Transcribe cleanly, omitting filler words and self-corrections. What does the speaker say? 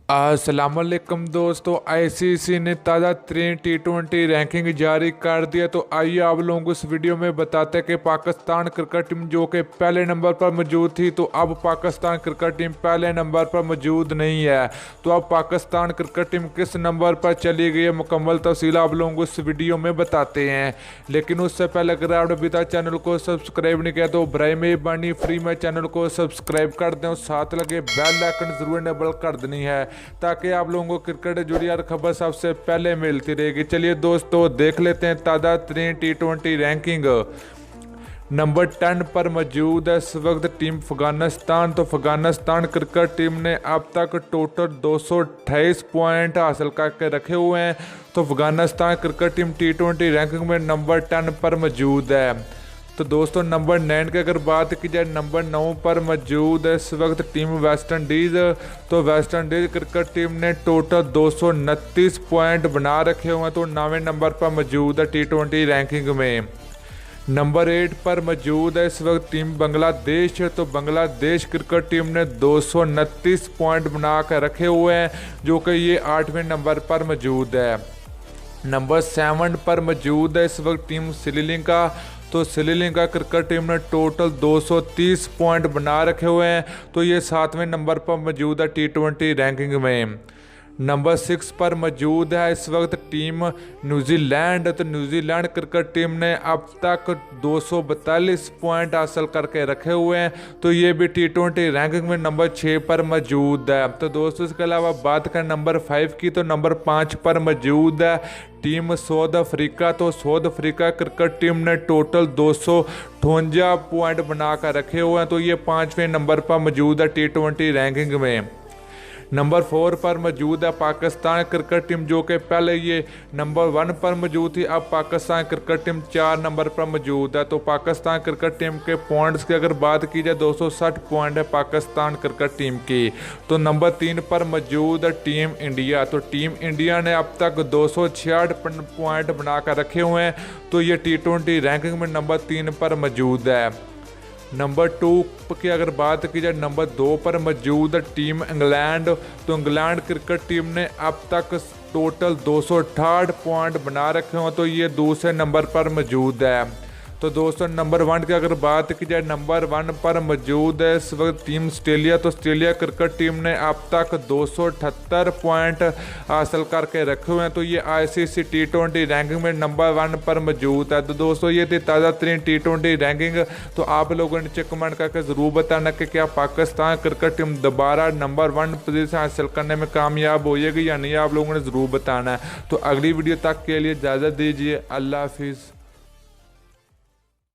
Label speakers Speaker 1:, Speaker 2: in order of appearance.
Speaker 1: अस्सलामुअलैकुम दोस्तों, आईसीसी ने ताज़ा T20 रैंकिंग जारी कर दिया। तो आइए आप लोगों को इस वीडियो में बताते हैं कि पाकिस्तान क्रिकेट टीम जो कि पहले नंबर पर मौजूद थी, तो अब पाकिस्तान क्रिकेट टीम पहले नंबर पर मौजूद नहीं है। तो अब पाकिस्तान क्रिकेट टीम किस नंबर पर चली गई है, मुकम्मल तफसील आप लोगों को इस वीडियो में बताते हैं। लेकिन उससे पहले अगर आपने अभी तक चैनल को सब्सक्राइब नहीं किया तो बराए मेहरबानी फ्री में चैनल को सब्सक्राइब कर दें और साथ लगे बेल आइकन जरूर इनेबल कर देनी है, ताकि आप लोगों को क्रिकेट जुड़ी हर खबर सबसे पहले मिलती रहेगी। चलिए दोस्तों देख लेते हैं ताज़ा T20 रैंकिंग। नंबर 10 पर मौजूद है इस वक्त टीम अफगानिस्तान। तो अफगानिस्तान क्रिकेट टीम ने अब तक टोटल 228 पॉइंट हासिल करके रखे हुए हैं। तो Afghanistan cricket team T20 ranking में नंबर 10 पर मौजूद है। तो दोस्तों नंबर 9 की अगर बात की जाए, नंबर 9 पर मौजूद है इस वक्त टीम वेस्ट इंडीज़। तो वेस्ट इंडीज़ क्रिकेट टीम ने टोटल 229 पॉइंट बना रखे हुए हैं। तो 9वें नंबर पर मौजूद है T20 रैंकिंग में। नंबर 8 पर मौजूद है इस वक्त टीम बांग्लादेश। तो बांग्लादेश क्रिकेट टीम ने 229 पॉइंट बना कर रखे हुए हैं, जो कि ये 8वें नंबर पर मौजूद है। नंबर 7 पर मौजूद है इस वक्त टीम श्रीलंका। तो श्रीलंका क्रिकेट टीम ने टोटल 230 पॉइंट बना रखे हुए हैं। तो ये 7वें नंबर पर मौजूद है T20 रैंकिंग में। नंबर 6 पर मौजूद है इस वक्त टीम न्यूजीलैंड। तो न्यूजीलैंड क्रिकेट टीम ने अब तक 242 पॉइंट हासिल करके रखे हुए हैं। तो ये भी T20 रैंकिंग में नंबर 6 पर मौजूद है। तो दोस्तों इसके अलावा बात करें नंबर 5 की, तो नंबर 5 पर मौजूद है टीम साउथ अफ्रीका। तो साउथ अफ्रीका क्रिकेट टीम ने टोटल 258 पॉइंट बनाकर रखे हुए हैं। तो ये 5वें नंबर पर मौजूद है T20 रैंकिंग में। नंबर 4 पर मौजूद है पाकिस्तान क्रिकेट टीम, जो कि पहले ये नंबर 1 पर मौजूद थी। अब पाकिस्तान क्रिकेट टीम 4 नंबर पर मौजूद है। तो पाकिस्तान क्रिकेट टीम के पॉइंट्स की अगर बात की जाए, 260 पॉइंट है पाकिस्तान क्रिकेट टीम की। तो नंबर 3 पर मौजूद है टीम इंडिया। तो टीम इंडिया ने अब तक 266 पॉइंट बनाकर रखे हुए हैं। तो ये T20 रैंकिंग में नंबर 3 पर मौजूद है। नंबर 2 की अगर बात की जाए, नंबर 2 पर मौजूद है टीम इंग्लैंड। तो इंग्लैंड क्रिकेट टीम ने अब तक टोटल 268 पॉइंट बना रखे हों। तो ये दूसरे नंबर पर मौजूद है। तो दोस्तों नंबर 1 की अगर बात की जाए, नंबर 1 पर मौजूद है इस वक्त टीम ऑस्ट्रेलिया। तो ऑस्ट्रेलिया क्रिकेट टीम ने अब तक 278 पॉइंट हासिल करके रखे हुए हैं। तो ये आईसीसी T20 रैंकिंग में नंबर 1 पर मौजूद है। तो दोस्तों ये थी ताज़ा T20 रैंकिंग। तो आप लोगों ने नीचे कमेंट करके ज़रूर बताना कि क्या पाकिस्तान क्रिकेट टीम दोबारा नंबर 1 पोजीशन हासिल करने में कामयाब होएगी या नहीं, आप लोगों ने ज़रूर बताना है। तो अगली वीडियो तक के लिए इजाज़त दीजिए। अल्लाह हाफिज़।